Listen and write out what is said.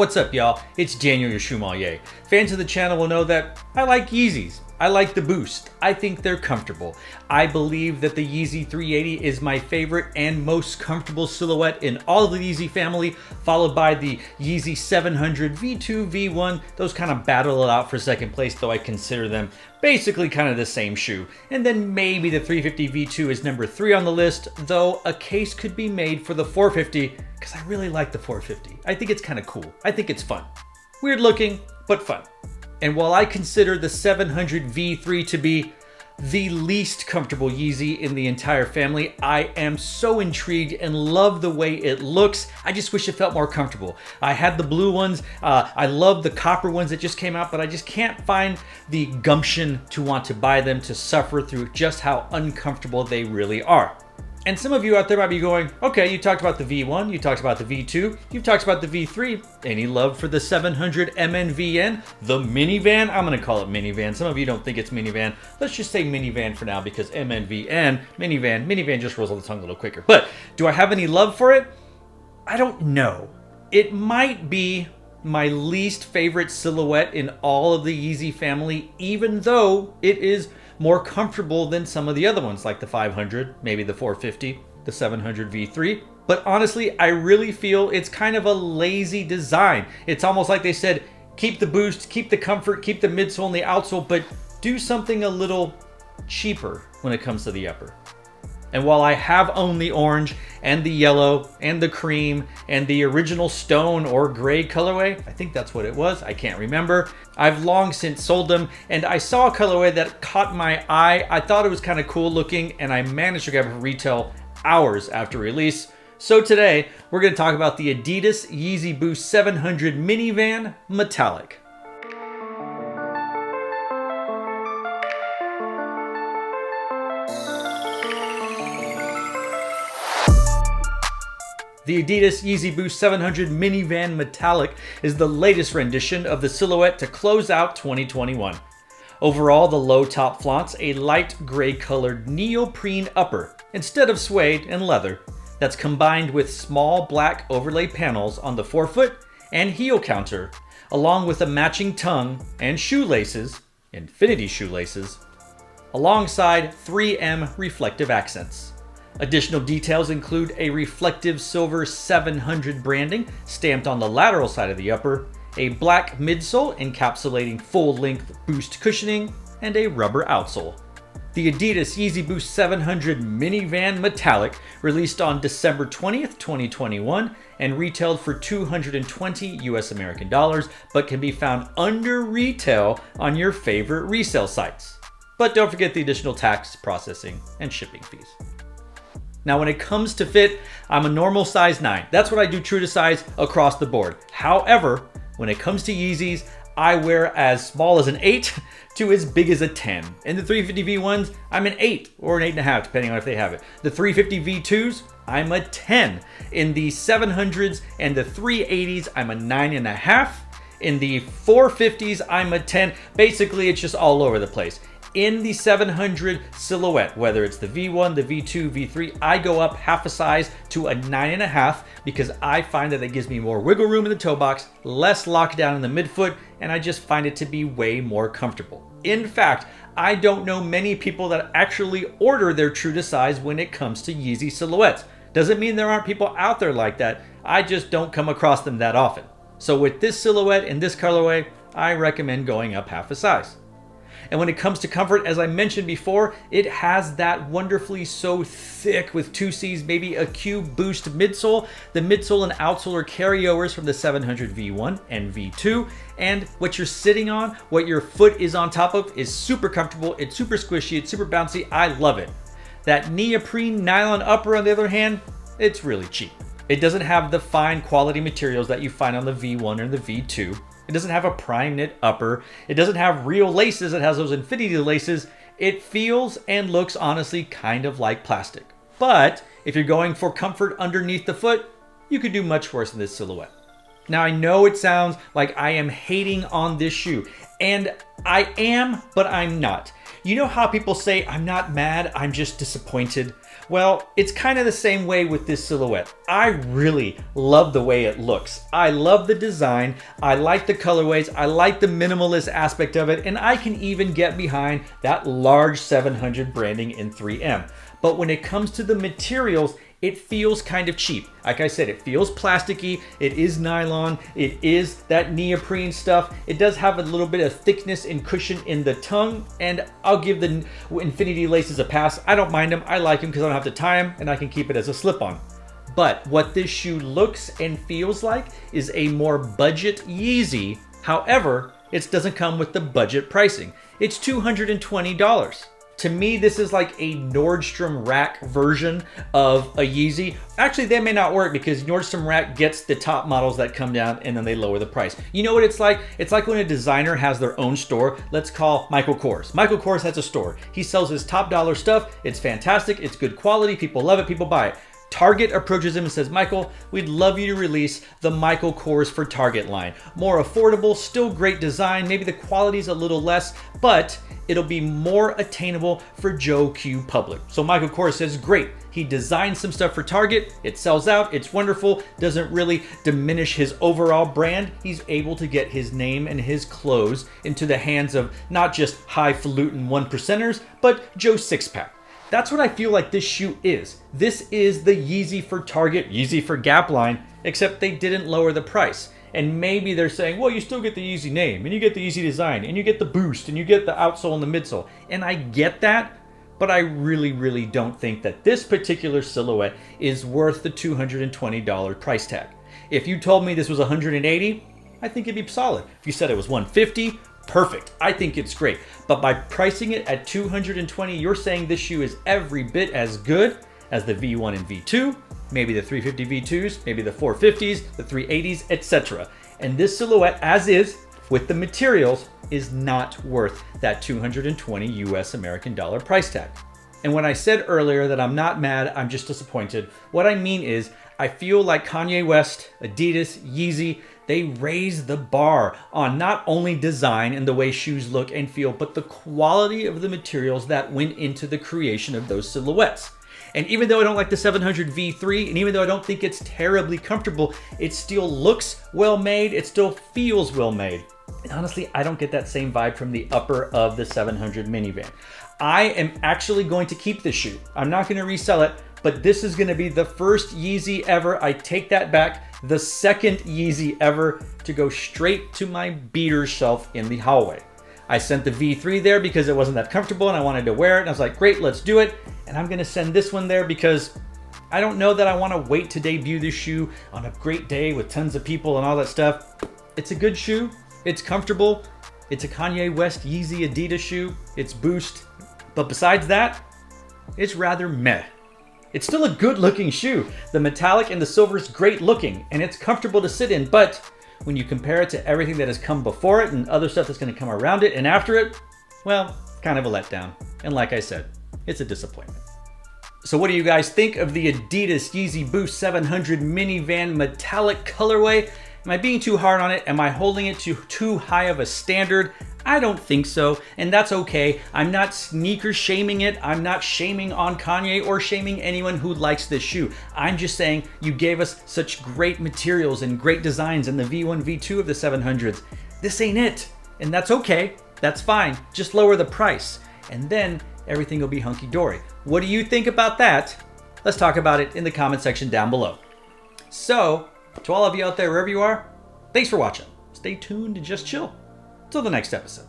What's up, y'all? It's Daniel, your Shoemmelier. Fans of the channel will know that I like Yeezys. I like the Boost. I think they're comfortable. I believe that the Yeezy 380 is my favorite and most comfortable silhouette in all of the Yeezy family, followed by the Yeezy 700 V2, V1. Those kind of battle it out for second place, though I consider them basically kind of the same shoe. And then maybe the 350 V2 is number 3 on the list, though a case could be made for the 450 because I really like the 450. I think it's kind of cool. I think it's fun. Weird looking, but fun. And while I consider the 700 V3 to be the least comfortable Yeezy in the entire family, I am so intrigued and love the way it looks. I just wish it felt more comfortable. I had the blue ones. I love the copper ones that just came out, but I just can't find the gumption to want to buy them, to suffer through just how uncomfortable they really are. And some of you out there might be going, okay, you talked about the V1, you talked about the V2, you've talked about the V3. Any love for the 700 MNVN, the minivan? I'm gonna call it minivan. Some of you don't think it's minivan. Let's just say minivan for now because MNVN, minivan just rolls on the tongue a little quicker. But do I have any love for it? I don't know. It might be my least favorite silhouette in all of the Yeezy family, even though it is more comfortable than some of the other ones like the 500, maybe the 450, the 700 V3. But honestly, I really feel it's kind of a lazy design. It's almost like they said, keep the boost, keep the comfort, keep the midsole and the outsole, but do something a little cheaper when it comes to the upper. And while I have owned the orange and the yellow and the cream and the original stone or gray colorway, I think that's what it was, I can't remember. I've long since sold them, and I saw a colorway that caught my eye. I thought it was kind of cool looking, and I managed to grab it for retail hours after release. So today, we're gonna talk about the Adidas Yeezy Boost 700 Minivan Metallic. The Adidas Yeezy Boost 700 Minivan Metallic is the latest rendition of the silhouette to close out 2021. Overall, the low top flaunts a light gray colored neoprene upper instead of suede and leather that's combined with small black overlay panels on the forefoot and heel counter, along with a matching tongue and shoelaces, infinity shoelaces, alongside 3M reflective accents. Additional details include a reflective silver 700 branding stamped on the lateral side of the upper, a black midsole encapsulating full-length Boost cushioning, and a rubber outsole. The Adidas Yeezy Boost 700 Minivan Metallic released on December 20th, 2021 and retailed for $220 US American dollars, but can be found under retail on your favorite resale sites. But don't forget the additional tax, processing, and shipping fees. Now, when it comes to fit, I'm a normal size 9. That's what I do true to size across the board. However, when it comes to Yeezys, I wear as small as an 8 to as big as a 10. In the 350 V1s, I'm an 8 or an 8.5, depending on if they have it. The 350 V2s, I'm a 10. In the 700s and the 380s, I'm a 9.5. In the 450s, I'm a 10. Basically, it's just all over the place. In the 700 silhouette, whether it's the V1, the V2, V3, I go up half a size to a 9.5 because I find that it gives me more wiggle room in the toe box, less lockdown in the midfoot, and I just find it to be way more comfortable. In fact, I don't know many people that actually order their true to size when it comes to Yeezy silhouettes. Doesn't mean there aren't people out there like that. I just don't come across them that often. So with this silhouette and this colorway, I recommend going up half a size. And when it comes to comfort, as I mentioned before, it has that wonderfully so thick with 2 C's, maybe a Q Boost midsole. The midsole and outsole are carryovers from the 700 V1 and V2. And what you're sitting on, what your foot is on top of, is super comfortable. It's super squishy. It's super bouncy. I love it. That neoprene nylon upper, on the other hand, it's really cheap. It doesn't have the fine quality materials that you find on the V1 or the V2. It doesn't have a prime knit upper. It doesn't have real laces. It has those infinity laces. It feels and looks honestly kind of like plastic. But if you're going for comfort underneath the foot, you could do much worse in this silhouette. Now, I know it sounds like I am hating on this shoe, and I am, but I'm not. You know how people say, I'm not mad, I'm just disappointed? Well, it's kind of the same way with this silhouette. I really love the way it looks. I love the design. I like the colorways. I like the minimalist aspect of it. And I can even get behind that large 700 branding in 3M. But when it comes to the materials, it feels kind of cheap. Like I said, it feels plasticky. It is nylon. It is that neoprene stuff. It does have a little bit of thickness and cushion in the tongue. And I'll give the infinity laces a pass. I don't mind them. I like them because I don't have to tie them and I can keep it as a slip-on. But what this shoe looks and feels like is a more budget Yeezy. However, it doesn't come with the budget pricing. It's $220. To me, this is like a Nordstrom Rack version of a Yeezy. Actually, they may not work because Nordstrom Rack gets the top models that come down and then they lower the price. You know what it's like? It's like when a designer has their own store. Let's call Michael Kors. Michael Kors has a store. He sells his top dollar stuff. It's fantastic. It's good quality. People love it. People buy it. Target approaches him and says, Michael, we'd love you to release the Michael Kors for Target line. More affordable, still great design. Maybe the quality's a little less, but it'll be more attainable for Joe Q public. So Michael Kors says, great. He designed some stuff for Target. It sells out. It's wonderful. Doesn't really diminish his overall brand. He's able to get his name and his clothes into the hands of not just highfalutin one percenters, but Joe Sixpack. That's what I feel like this shoe is. This is the Yeezy for Target, Yeezy for Gap line, except they didn't lower the price. And maybe they're saying, well, you still get the Yeezy name, and you get the Yeezy design, and you get the boost, and you get the outsole and the midsole. And I get that, but I really don't think that this particular silhouette is worth the $220 price tag. If you told me this was $180, I think it'd be solid. If you said it was $150, perfect. I think it's great. But by pricing it at $220, you're saying this shoe is every bit as good as the V1 and V2, maybe the 350 V2s, maybe the 450s, the 380s, etc. And this silhouette, as is, with the materials, is not worth that $220 US American dollar price tag. And when I said earlier that I'm not mad, I'm just disappointed, what I mean is I feel like Kanye West, Adidas, Yeezy, they raise the bar on not only design and the way shoes look and feel, but the quality of the materials that went into the creation of those silhouettes. And even though I don't like the 700 V3, and even though I don't think it's terribly comfortable, it still looks well made, it still feels well made. And honestly, I don't get that same vibe from the upper of the 700 minivan. I am actually going to keep this shoe. I'm not going to resell it, but this is going to be the first Yeezy ever. I take that back. The second Yeezy ever to go straight to my beater shelf in the hallway. I sent the V3 there because it wasn't that comfortable and I wanted to wear it. And I was like, great, let's do it. And I'm going to send this one there because I don't know that I want to wait to debut this shoe on a great day with tons of people and all that stuff. It's a good shoe. It's comfortable. It's a Kanye West Yeezy Adidas shoe. It's Boost. But besides that, it's rather meh. It's still a good looking shoe. The metallic and the silver is great looking and it's comfortable to sit in, but when you compare it to everything that has come before it and other stuff that's going to come around it and after it, well, kind of a letdown. And like I said, it's a disappointment. So what do you guys think of the Adidas Yeezy Boost 700 Minivan Metallic colorway? Am I being too hard on it? Am I holding it to too high of a standard? I don't think so, and that's okay. I'm not sneaker shaming it. I'm not shaming on Kanye or shaming anyone who likes this shoe. I'm just saying you gave us such great materials and great designs in the V1, V2 of the 700s. This ain't it, and that's okay. That's fine. Just lower the price, and then everything will be hunky-dory. What do you think about that? Let's talk about it in the comment section down below. So, to all of you out there, wherever you are, thanks for watching. Stay tuned and just chill. Till the next episode.